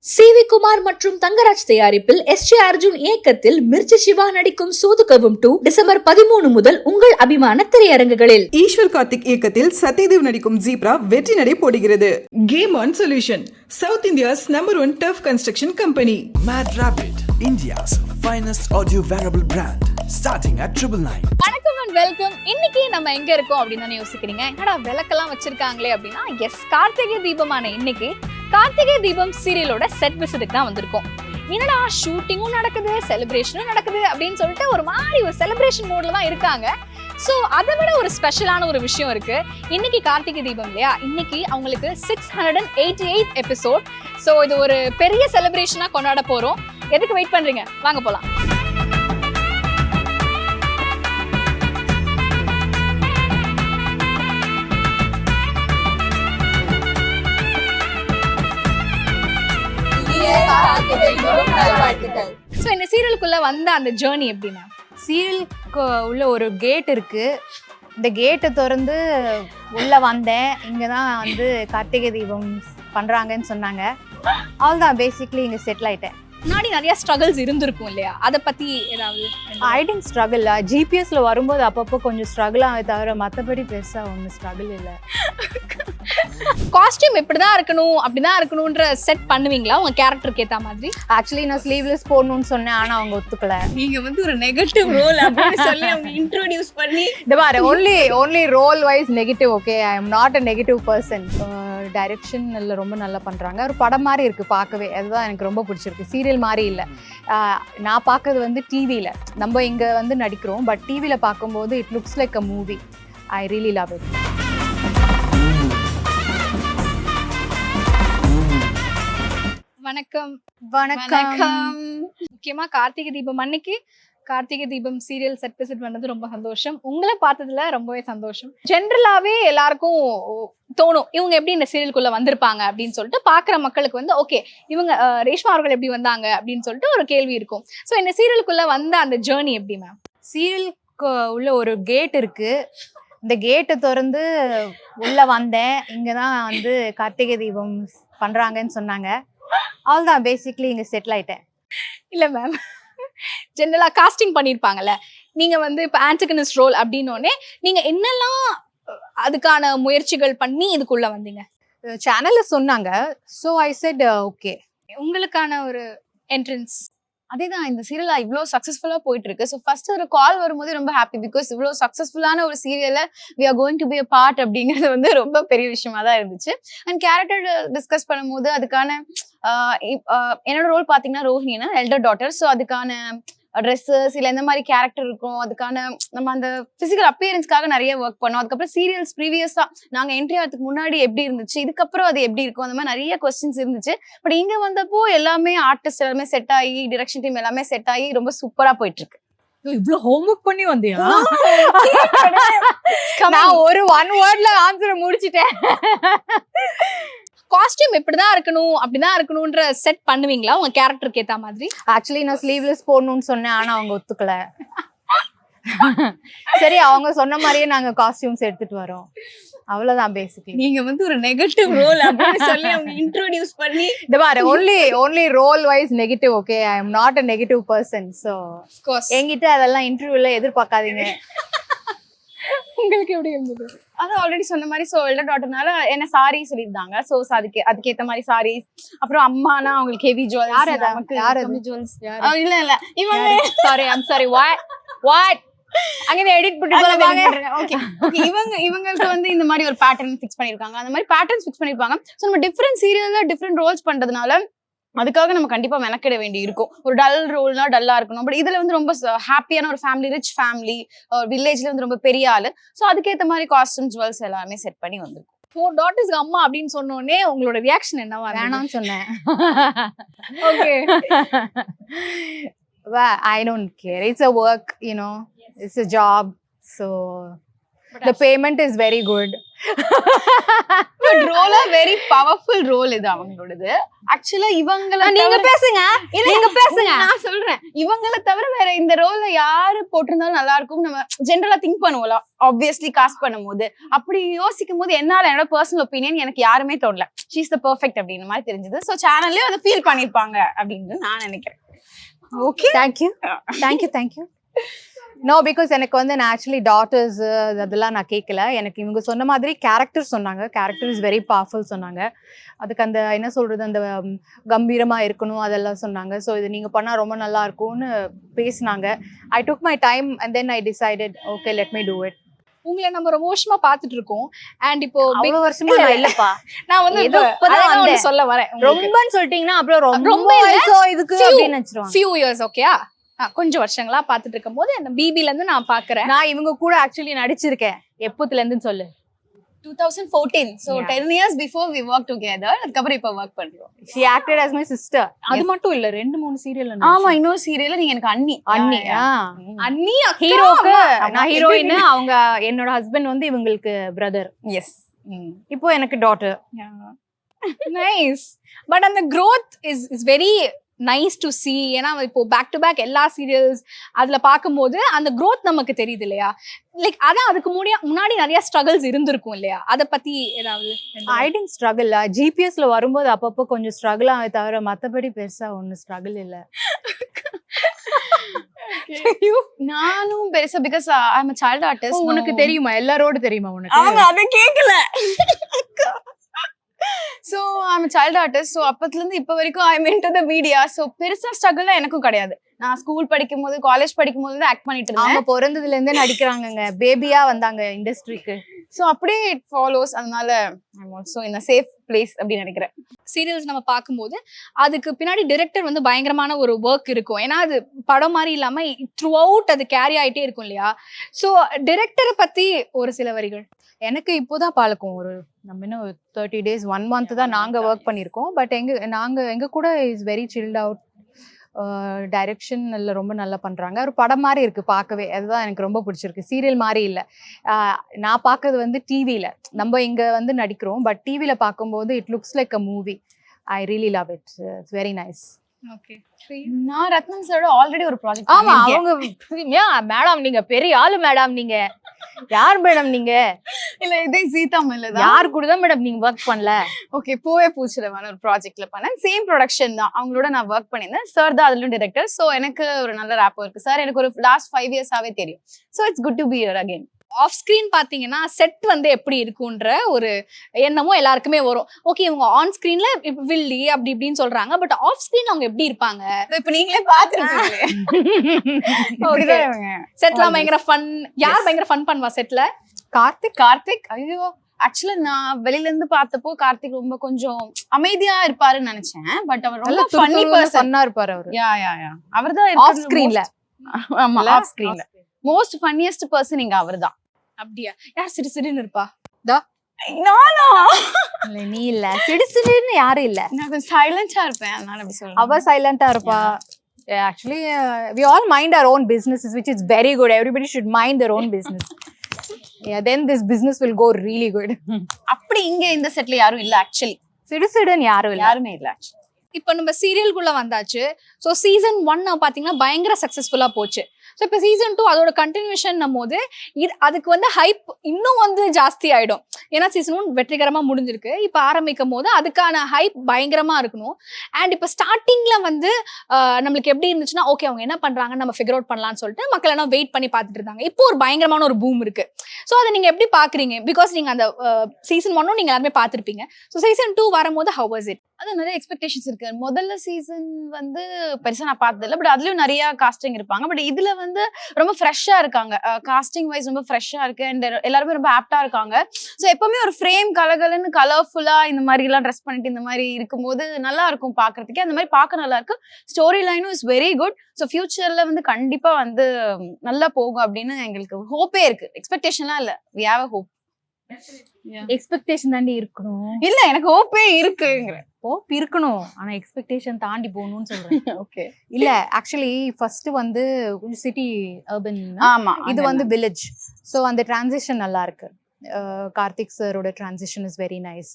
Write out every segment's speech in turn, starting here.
CV. Kumar மற்றும் தங்கராஜ் தயாரிப்பில் S J. Arjun இயக்கத்தில் மிர்ச்சி சிவா நடிக்கும் சூதுகவும் 2 டிசம்பர் 13 முதல் உங்கள் அபிமான திரையரங்குகளில். ஈஸ்வர் கார்த்திக் இயக்கத்தில் சத்யதேவ் நடிக்கும் ஜீப்ரா வெற்றி நடை போடுகிறது. Game on solution, south India's #1 tough construction company. Mad Rapid, India's finest audio wearable brand, starting at 999. வணக்கம் அண்ட் வெல்கம். இன்னைக்கு நம்ம எங்க இருக்கோம் அப்படின்னு தானே யோசிக்கிறீங்க. என்னடா விளக்கெல்லாம் வச்சிருக்காங்களே அப்படின்னா, எஸ், கார்த்திகை தீபமான இன்னைக்கு கார்த்திகை தீபம் சீரியலோட செட் விசிட்டுக்கு தான் வந்திருக்கோம். என்னடா ஷூட்டிங்கும் நடக்குது, செலிப்ரேஷனும் நடக்குது அப்படின்னு சொல்லிட்டு ஒரு மாதிரி ஒரு செலிப்ரேஷன் மோட்ல தான் இருக்காங்க. ஸோ அதை விட ஒரு ஸ்பெஷலான ஒரு விஷயம் இருக்கு. இன்னைக்கு கார்த்திகை தீபம் இல்லையா, இன்னைக்கு அவங்களுக்கு 688 எபிசோட். ஸோ இது ஒரு பெரிய செலிப்ரேஷனா கொண்டாட போறோம். எதுக்கு வெயிட் பண்றீங்க, வாங்க போலாம். ஸோ இந்த சீரியலுக்குள்ள வந்த அந்த ஜேர்னி எப்படின்னா, சீரியலுக்கு உள்ள ஒரு கேட் இருக்கு. இந்த கேட்டை திறந்து உள்ள வந்தேன். இங்கே தான் வந்து கார்த்திகை தீபம் பண்றாங்கன்னு சொன்னாங்க. அவ்வளோதான், பேசிக்லி இங்கே செட்டில் ஆயிட்டேன். முன்னாடி நிறைய ஸ்ட்ரகிள்ஸ் இருந்திருக்கும் இல்லையா, அதை பத்தி ஏதாவது? ஐ டென்ட் ஸ்ட்ரகிள். ஜிபிஎஸ்ல வரும்போது அப்பப்போ கொஞ்சம் ஸ்ட்ரகிள் ஆகவே தவிர மற்றபடி பெருசா ஒன்றும் ஸ்ட்ரகிள் இல்லை. காஸ்டியூம் இப்படிதான் இருக்கணும் அப்படிதான் இருக்கணும்ன்ற செட் பண்ணுவீங்களா உங்க கேரக்டருக்கு ஏத்த மாதிரி? ஆக்சுவலி நான் ஸ்லீவ்லெஸ் போடணும்னு சொன்னேன், ஆனா அவங்க ஒத்துக்கல. நீங்க வந்து ஒரு நெகட்டிவ் ரோல் அப்படின்னு சொல்லி அவங்க இன்ட்ரோடியூஸ் பண்ணி இந்த மாதிரி only role wise negative. Okay, I am not a negative person. Direction ரொம்ப நல்லா பண்றாங்க. ஒரு படம் மாதிரி இருக்கு பார்க்கவே, அதுதான் எனக்கு ரொம்ப பிடிச்சிருக்கு. சீரியல் மாதிரி இல்லை. நான் பார்க்கறது வந்து டிவியில், நம்ம இங்கே வந்து நடிக்கிறோம், பட் டிவியில் பார்க்கும்போது it looks like a movie. I really love it. வணக்கம். வணக்கம். முக்கியமா கார்த்திகை தீபம் அன்னைக்கு Karthigai Deepam serial set visit பண்ணது ரொம்ப சந்தோஷம். உங்களை பார்த்ததுல ரொம்பவே சந்தோஷம். ஜென்ரலாவே எல்லாருக்கும் தோணும், இவங்க எப்படி இந்த சீரியலுக்குள்ள வந்திருப்பாங்க அப்படின்னு சொல்லிட்டு பாக்குற மக்களுக்கு வந்து ஓகே, இவங்க ரேஷ்மா அவர்கள் எப்படி வந்தாங்க அப்படின்னு சொல்லிட்டு ஒரு கேள்வி இருக்கும். ஸோ இந்த சீரியலுக்குள்ள வந்த அந்த ஜேர்னி எப்படி மேம்? சீரியலுக்கு உள்ள ஒரு கேட் இருக்கு. இந்த கேட்டை திறந்து உள்ள வந்தேன். இங்கே தான் வந்து கார்த்திகை தீபம் பண்றாங்கன்னு சொன்னாங்க. அவ்வளோதான், பேசிக்லி இங்கே செட்டில் ஆயிட்டேன். இல்ல மேம், ஜெனரலா காஸ்டிங் பண்ணிருப்பாங்கல்ல, நீங்க வந்து இப்ப ஆன்டகனிஸ்ட் ரோல் அப்படின்னோடனே நீங்க என்னெல்லாம் அதுக்கான முயற்சிகள் பண்ணி இதுக்குள்ள வந்தீங்க? சேனல்ல சொன்னாங்க. So I set okay. உங்களுக்கான ஒரு என்ட்ரன்ஸ் அதேதான், இந்த சீரியல் இவ்வளோ சக்ஸஸ்ஃபுல்லா போயிட்டு இருக்கு. ஸோ ஃபர்ஸ்ட் ஒரு கால் வரும்போது ரொம்ப ஹாப்பி, பிகாஸ் இவ்வளோ சக்ஸஸ்ஃபுல்லான ஒரு சீரியல்ல we are going to be a part அப்படிங்கிறது வந்து ரொம்ப பெரிய விஷயமா தான் இருந்துச்சு. அண்ட் கேரக்டர் டிஸ்கஸ் பண்ணும்போது அதுக்கான என்னோட ரோல் பார்த்தீங்கன்னா ரோஹிணினா எல்டர் டாட்டர். ஸோ அதுக்கான ட்ரெஸ்ஸஸ் இல்லை எந்த மாதிரி கேரக்டர் இருக்கும், அதுக்கான நம்ம அந்த பிசிக்கல் அப்பியரன்ஸ்க்காக நிறைய ஒர்க் பண்ணோம். அதுக்கப்புறம் சீரியல்ஸ் ப்ரீவியஸா நாங்கள் என்ட்ரி ஆகிறதுக்கு முன்னாடி எப்படி இருந்துச்சு, இதுக்கப்புறம் அது எப்படி இருக்கும், அந்த மாதிரி நிறைய கொஸ்டின்ஸ் இருந்துச்சு. பட் இங்க வந்தப்போ எல்லாமே ஆர்டிஸ்ட் எல்லாமே செட் ஆகி, டிரெக்ஷன் டீம் எல்லாமே செட் ஆகி ரொம்ப சூப்பரா போயிட்டு இருக்கு. இவ்வளவு ஹோம்வொர்க் பண்ணி வந்தியா? நான் ஒரு 1 வேர்ட்ல ஆன்சர் முடிச்சிட்டேன். காஸ்டியூம் இப்படிதான் இருக்கணும் அப்படிதான் இருக்கணும்ன்ற செட் பண்ணுவீங்களா உங்க கேரக்டருக்கு ஏத்த மாதிரி? ஆக்சுவலி நான் ஸ்லீவ்லெஸ் போடணும்னு சொன்னேன், ஆனா அவங்க ஒத்துக்கல. சரி, அவங்க சொன்ன மாதிரியே நாங்க காஸ்டியூம்ஸ் எடுத்துட்டு வரோம். அவ்வளவுதான், பேசிக்லி. நீங்க வந்து ஒரு நெகட்டிவ் ரோல் அப்படின்னு சொல்லி அவங்க இன்ட்ரோடியூஸ் பண்ணி இந்த மாதிரி only role wise negative. Okay, I am not a negative person. So என்கிட்ட அதெல்லாம் இன்டர்வியூல எதிர்பார்க்காதீங்க. உங்களுக்கு எப்படி இருந்தது? அதான் ஆல்ரெடி சொன்ன மாதிரி, ஸோ எல்டர் டாட்டர்னால என்ன சாரி சொல்லியிருந்தாங்க. ஸோ அதுக்கேற்ற மாதிரி சாரி. அப்புறம் அம்மானா அவங்களுக்கு ஹெவி ஜுவல்ஸ். ஜுவல்ஸ் இல்ல இவங்க சாரி, ஐம் சாரி. வாட் அங்கே எடிட் பண்ணிட்டு ஓகே இவங்களுக்கு வந்து இந்த மாதிரி ஒரு பேட்டர்ன் ஃபிக்ஸ் பண்ணிருக்காங்க. அந்த மாதிரி பேட்டர்ன்ஸ் ஃபிக்ஸ் பண்ணிருப்பாங்க. ஸோ நம்ம டிஃப்ரெண்ட் சீரியல்ல டிஃப்ரெண்ட் ரோல்ஸ் பண்றதுனால அதுக்காக நம்ம கண்டிப்பா மெனக்கிட வேண்டி இருக்கும். ஒரு டல் ரோல்னா டல்லா இருக்கணும். பட் இதுல வந்து ரொம்ப ஹாப்பியான ஒரு ஃபேமிலி, ரிச் ஃபேமிலி, வில்லேஜ்ல வந்து ரொம்ப பெரிய ஆளு. ஸோ அதுக்கேற்ற மாதிரி காஸ்டியூம் ஜுவல்ஸ் எல்லாமே செட் பண்ணி வந்திருக்கும். 4 டாட்டர்ஸ்க்கு அம்மா அப்படின்னு சொன்னோடனே உங்களோட ரியாக்ஷன் என்னவா? வேணாம்னு சொன்னேன். Okay, I don't care. It's a work, it's a job. So the payment is very good. Role very powerful role இது அவங்களோடது. ஆக்சுவலா இவங்கள நீங்க பேசுங்க, நீங்க பேசுங்க. நான் சொல்றேன், இவங்கள தவிர வேற இந்த ரோல்ல யாரு போட்டிருந்தாலும் நல்லா இருக்கும் நம்ம ஜென்ரலா திங்க் பண்ணுவோம்ல, ஆப்வியஸ்லி காஸ்ட் பண்ணும்போது. அப்படி யோசிக்கும் போது என்னால என்னோட பர்சனல் ஒப்பீனியன் எனக்கு யாருமே தோணல, ஷீ இஸ் த பெர்ஃபெக்ட் அப்படின்ற மாதிரி தெரிஞ்சது. ஸோ சேனல்லே அதை ஃபீல் பண்ணிருப்பாங்க அப்படின்னு நான் நினைக்கிறேன். Okay, thank you thank you thank you. No, because எனக்கு வந்து நான் ஆக்சுவலி டாட்டர்ஸ் அதெல்லாம் நான் கேட்கல. எனக்கு இவங்க சொன்ன மாதிரி கேரக்டர் சொன்னாங்க, கேரக்டர் இஸ் வெரி பவர்ஃபுல் சொன்னாங்க. அதுக்கு அந்த என்ன சொல்றது, அந்த கம்பீரமா இருக்கணும் அதெல்லாம் சொன்னாங்க. ஸோ இது நீங்க பண்ணா ரொம்ப நல்லா இருக்கும்னு பேசினாங்க. I took my time and then I decided okay let me do it. உங்களை நம்ம ரொம்ப வருஷமா பாத்துட்டு இருக்கோம். அண்ட் இப்போ அவ்வளவு வருஷமா நான் இல்லப்பா, நான் வந்து ஏதோ இப்பதான் அதான் வந்தேன். சொல்ல வரேன். ரொம்பன்னு சொல்லிட்டீங்கன்னா அப்புறம் ரொம்ப ரொம்ப இல்ல, so இதுக்கு அப்படின்னு நினைச்சிருவாங்க. few years ஓகேயா, கொஞ்சம் வருஷங்களா பாத்துட்டு இருக்கும் போது அந்த பிபில இருந்து நான் பாக்குறேன். நான் இவங்க கூட ஆக்சுவலி நடிச்சிருக்கேன். எப்பத்துல இருந்து சொல்லு? 2014. So Yeah. 10 years before we worked together. அதுக்கப்புறம் இப்ப ஒர்க் பண்றோம். She acted as my sister. அது மட்டும் இல்ல, 2-3 சீரியல்ல ஆமா, இன்னொரு சீரியல்ல நீங்க எனக்கு அண்ணி அண்ணி. அண்ணி ஹீரோக்கு ஆமா. நான் ஹீரோயின், அவங்க என்னோட ஹஸ்பண்ட் வந்து இவங்களுக்கு பிரதர். எஸ். இப்போ எனக்கு டாட்டர். நைஸ். பட் அந்த growth is very nice to see. ஏன்னா இப்போ பேக் டு பேக் எல்லா சீரியல்ஸ் அதுல பார்க்கும்போது அந்த growth நமக்கு தெரியுது இல்லையா? லைக் அதான் அதுக்கு முன்னாடி நிறைய ஸ்ட்ரகிள்ஸ் இருந்திருக்கும் இல்லையா? அத பத்தி ஏதாவது? I did struggle. ஜிபிஎஸ்ல வரும்போது அப்பப்போ கொஞ்சம் ஸ்ட்ரகிள் ஆக தவிர மத்தபடி பெருசா ஒன்னும் ஸ்ட்ரகிள் இல்ல. நானும் பெருசா because I am a child artist. உனக்கு தெரியுமா, எல்லாரோட தெரியுமா உனக்கு? அவங்க அத கேக்கல. So I am a child artist. So அப்பத்துல இருந்து இப்ப வரைக்கும் I am into the media. So பெருசா ஸ்ட்ரகிள் எனக்கும் கிடையாது. நான் ஸ்கூல் படிக்கும் போது, காலேஜ் படிக்கும் போது ஆக்ட் பண்ணிட்டு இருந்தேன். அவங்க பிறந்ததுல இருந்தே நடிக்கிறாங்கங்க, பேபியா வந்தாங்க இண்டஸ்ட்ரிக்கு. சோ அப்படியே இட் ஃபாலோஸ். அதனால I am also in a safe place அப்படி நினைக்கிறேன். சீரியல்ஸ் நம்ம பார்க்கும்போது அதுக்கு பின்னாடி டைரக்டர் வந்து பயங்கரமான ஒரு ஒர்க் இருக்கும். ஏன்னா அது படம் மாதிரி இல்லாம த்ரூ அவுட் அது கேரி ஆயிட்டே இருக்கும் இல்லையா? ஸோ டைரக்டரை பத்தி ஒரு சில வரிகள். எனக்கு இப்போதான் பழக்கம். ஒரு நம்ம இன்னும் 30 days 1 month தான் நாங்க ஒர்க் பண்ணியிருக்கோம். பட் எங்க கூட is very silt out. Direction ரொம்ப நல்லா பண்றாங்க. ஒரு படம் மாதிரி இருக்கு பார்க்கவே, அதுதான் எனக்கு ரொம்ப பிடிச்சிருக்கு. சீரியல் மாதிரி இல்லை. நான் பார்க்கறது வந்து டிவியில, நம்ம இங்க வந்து நடிக்கிறோம், பட் டிவியில பார்க்கும்போது it looks like a movie. I really love it. It's very nice. Okay. நான் ரத்னம் சாரோட ஆல்ரெடி ஒரு ப்ராஜெக்ட். ஆமா, அவங்க மேடம் நீங்க பெரிய ஆளு மேடம். நீங்க யார் மேடம்? நீங்க இல்ல இதே சீதாமல்ல தான். யார் கூட தான் மேடம் நீங்க ஒர்க் பண்ணல? ஓகே, பூவே பூச்சிடவான ஒரு ப்ராஜெக்ட்ல பண்ணேன். சேம் ப்ரொடக்ஷன் தான், அவங்களோட நான் ஒர்க் பண்ணியிருந்தேன். சார் தான் அதுல டைரக்டர். ஸோ எனக்கு ஒரு நல்ல ரேப்போ இருக்கு. சார் எனக்கு ஒரு லாஸ்ட் 5 years-ஆவே தெரியும். So it's good to be here again. Off screen பாத்தீங்கன்னா செட் வந்து எப்படி இருக்குன்ற ஒரு எண்ணமும் எல்லாருக்குமே வரும். ஓகே, இவங்க ஆன் ஸ்கிரீன்ல வில்லி அப்படி இப்படின்னு சொல்றாங்க, பட் ஆஃப் ஸ்கிரீன் அவங்க எப்படி இருப்பாங்க? இப்ப நீங்களே பாத்துருக்கீங்களே. செட்லாம் பயங்கர ஃபன். யார் பயங்கர ஃபன் பண்ணுவா செட்ல? கார்த்திக். ஐயோ, ஆக்சுவலா நான் வெளியில இருந்து பார்த்தப்போ கார்த்திக் ரொம்ப கொஞ்சம் அமைதியா இருப்பாருன்னு நினைச்சேன். பட் அவர் ரொம்ப ஃபன்னி பர்சனா இருப்பாரு அவரு. யா அவர்தான் ஆஃப் ஸ்கிரீன்ல. ஆமா, ஆஃப் ஸ்கிரீன்ல மோஸ்ட் ஃபன்னியஸ்ட் பர்சன் இங்க அவர்தான். அப்படியா? யார் சிறு சிறுன்னு இருப்பா? நானா? இல்ல, நீ இல்ல. சிடுசிடுன்னு யாரும் இல்ல. நான் கொஞ்சம் சைலண்டா இருப்பேன், அதனால அப்படி சொல்றேன். அவ சைலண்டா இருப்பா. Actually, we all mind our own businesses, which is very good. Everybody should mind their own business. Yeah, then this business will go really good. அப்படி இங்க இந்த செட்ல யாரும் இல்ல ஆக்சுவலி. சிடுசிடுன்னு யாரும் இல்ல. யாருமே இல்ல. இப்போ நம்ம சீரியல்குள்ள வந்தாச்சு. ஸோ சீசன் 1 பாத்தீங்கன்னா பயங்கர சக்சஸ்ஃபுல்லா போச்சு. ஸோ இப்போ சீசன் 2 அதோட கண்டினியூஷன் போது அதுக்கு வந்து ஹைப் இன்னும் வந்து ஜாஸ்தி ஆயிடும். ஏன்னா சீசன் 1 வெற்றிகரமா முடிஞ்சிருக்கு. இப்போ ஆரம்பிக்கும் போது அதுக்கான ஹைப் பயங்கரமா இருக்கணும். அண்ட் இப்போ ஸ்டார்டிங்ல வந்து நம்மளுக்கு எப்படி இருந்துச்சுன்னா, ஓகே அவங்க என்ன பண்றாங்கன்னு நம்ம ஃபிகர் அவுட் பண்ணலாம்னு சொல்லிட்டு மக்கள் எல்லாம் வெயிட் பண்ணி பார்த்துட்டு இருந்தாங்க. இப்போ ஒரு பயங்கரமான ஒரு பூம் இருக்கு. ஸோ அதை நீங்க எப்படி பாக்குறீங்க? பிகாஸ் நீங்க அந்த சீசன் 1 நீங்க எல்லாருமே பார்த்துருப்பீங்க. ஸோ சீசன் 2 வரும்போது ஹவ் வாஸ் இட்? அது நிறைய எக்ஸ்பெக்டேஷன்ஸ் இருக்கு. முதல்ல சீசன் வந்து பெருசா நான் பார்த்தது இல்லை, பட் அதுலயும் நிறைய காஸ்டிங் இருப்பாங்க. பட் இதுல வந்து ரொம்ப ஃப்ரெஷ்ஷா இருக்காங்க. காஸ்டிங் வைஸ் ரொம்ப ஃப்ரெஷ்ஷா இருக்கு. அண்ட் எல்லாருமே ரொம்ப ஆப்டா இருக்காங்க. ஸோ எப்பவுமே ஒரு ஃப்ரேம் கலகலன்னு கலர்ஃபுல்லா இந்த மாதிரி எல்லாம் ட்ரெஸ் பண்ணிட்டு இந்த மாதிரி இருக்கும்போது நல்லா இருக்கும் பாக்குறதுக்கே. அந்த மாதிரி பார்க்க நல்லா இருக்கு. ஸ்டோரி லைனும் இஸ் வெரி குட். ஸோ ஃபியூச்சர்ல வந்து கண்டிப்பா வந்து நல்லா போகும் அப்படின்னு எங்களுக்கு ஹோப்பே இருக்கு. எக்ஸ்பெக்டேஷன்லாம் இல்ல, we have a hope. Expectation தாண்டி இருக்கணும். இல்ல, எனக்கு ஹோப்பே இருக்குங்கிற. ஹோப் இருக்கணும், ஆனா எக்ஸ்பெக்டேஷன் தாண்டி போகணும்னு சொல்றேன். ஓகே. இல்ல, ஆக்சுவலி ஃபர்ஸ்ட் வந்து சிட்டி அர்பன், ஆமா, இது வந்து வில்லேஜ். ஸோ அந்த டிரான்சிஷன் நல்லா இருக்கு. கார்த்திக் சாரோட transition is very nice.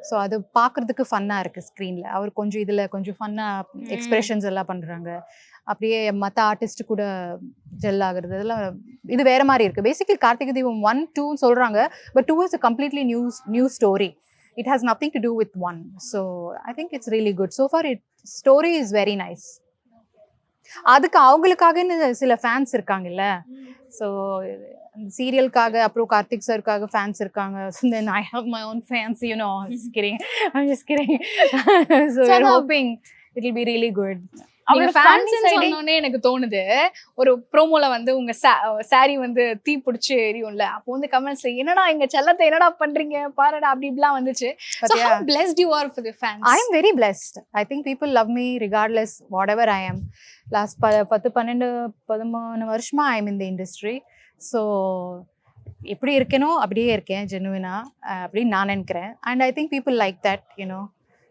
So அது பார்க்குறதுக்கு ஃபன்னாக இருக்குது ஸ்க்ரீனில். அவர் கொஞ்சம் இதில் கொஞ்சம் ஃபன்னாக எக்ஸ்பிரஷன்ஸ் எல்லாம் பண்ணுறாங்க. அப்படியே மற்ற ஆர்டிஸ்ட் கூட ஜெல் ஆகுறது இதெல்லாம் இது வேற மாதிரி இருக்குது. பேசிக்கலி கார்த்திகை தீபம் 1, 2 சொல்கிறாங்க, but 2 is a completely new story. It has nothing to do with 1. So I think it's really good. So far story is very nice. அதுக்கு அவங்களுக்காக சில ஃபேன்ஸ் இருக்காங்கல்ல. ஸோ சீரியலுக்காக அப்புறம் கார்த்திக் சாருக்காக ஃபேன்ஸ் இருக்காங்க. Then I have my own fans, you know. Just kidding. I'm just kidding. So we're hoping it will be really good. அவங்க fans சொன்னோனே எனக்கு தோணுது, ஒரு ப்ரோமோல வந்து உங்க சாரி வந்து தீ பிடிச்சி எரியும்ல, அப்போ வந்து கமெண்ட்ஸ்ல என்னடா எங்க செல்லத்தை என்னடா பண்றீங்க பாருடா அப்படி இப்படிலாம் வந்துச்சு. So how blessed you are for the fans? I am very blessed. I think people love me regardless whatever I am. Last 10-13 வருஷமா I am in the industry. So எப்படி இருக்கேனோ அப்படியே இருக்கேன் ஜெனுவினா அப்படின்னு நான் நினைக்கிறேன். And I think people like that, you know.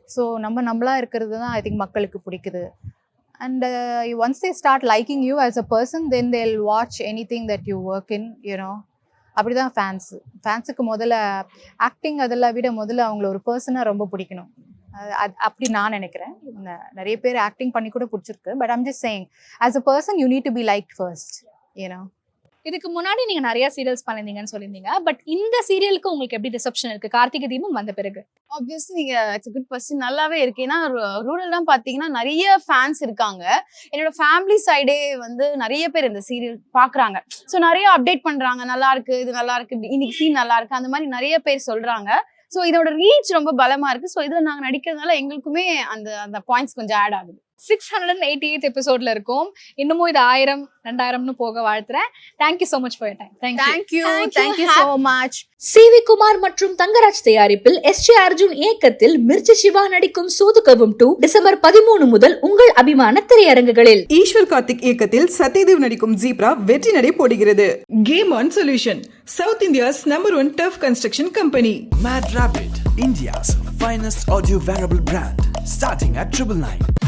So நம்மளா இருக்கிறது தான் I think மக்களுக்கு பிடிக்குது. And once they start liking you as a person, then they'll watch anything that you work in, you know. அப்படிதான் ஃபேன்ஸுக்கு முதல்ல ஆக்டிங் அதெல்லாம் விட முதல்ல அவங்கள ஒரு பர்சனாக ரொம்ப பிடிக்கணும். அப்படி நான் நினைக்கிறேன். நிறைய பேர் ஆக்டிங் பண்ணி கூட பிடிச்சிருக்கு. But I'm just saying as a person you need to be liked first, you know. இதுக்கு முன்னாடி நீங்க நிறைய சீரியல்ஸ் பண்ணிருந்தீங்கன்னு சொல்லியிருந்தீங்க, பட் இந்த சீரியலுக்கு உங்களுக்கு எப்படி ரிசப்ஷன் இருக்கு கார்த்திகை தீபம் வந்த பிறகு? ஆப்வியஸ்லி நீங்க இட்ஸ் குட் கொஸ்டின், நல்லாவே இருக்கு. ஏன்னா ரூரல்லாம் பாத்தீங்கன்னா நிறைய ஃபேன்ஸ் இருக்காங்க. என்னோட ஃபேமிலி சைடே வந்து நிறைய பேர் இந்த சீரியல் பாக்குறாங்க. ஸோ நிறைய அப்டேட் பண்றாங்க, நல்லா இருக்கு, இது நல்லா இருக்கு, இன்னைக்கு சீன் நல்லா இருக்கு, அந்த மாதிரி நிறைய பேர் சொல்றாங்க. ஸோ இதோட ரீச் ரொம்ப பலமா இருக்கு. ஸோ இதுல நாங்க நடிக்கிறதுனால எங்களுக்குமே அந்த பாயிண்ட்ஸ் கொஞ்சம் ஆட் ஆகுது. 688th எபிசோட்ல இருக்கும். இன்னமும் இது 1000, 2000னு போக வாழ்த்துறேன். Thank you so much for your time. Thank you so much. CV Kumar மற்றும் தங்கராஜ் தயாரிப்பில் எஸ்.ஜே. அர்ஜுன் இயக்கத்தில் மிர்ச்சி சிவா நடிக்கும் சூதுகவும் 2 டிசம்பர் 13 முதல் உங்கள் அபிமான திரையரங்குகளில். ஈஸ்வர் கார்த்திக் இயக்கத்தில் சத்யதேவ் நடிக்கும் ஜீப்ரா வெற்றி நடை போடுகிறது. Game on solution, south India's #1 tough construction company. Mad Rabbit, India's finest audio wearable brand, starting at 999.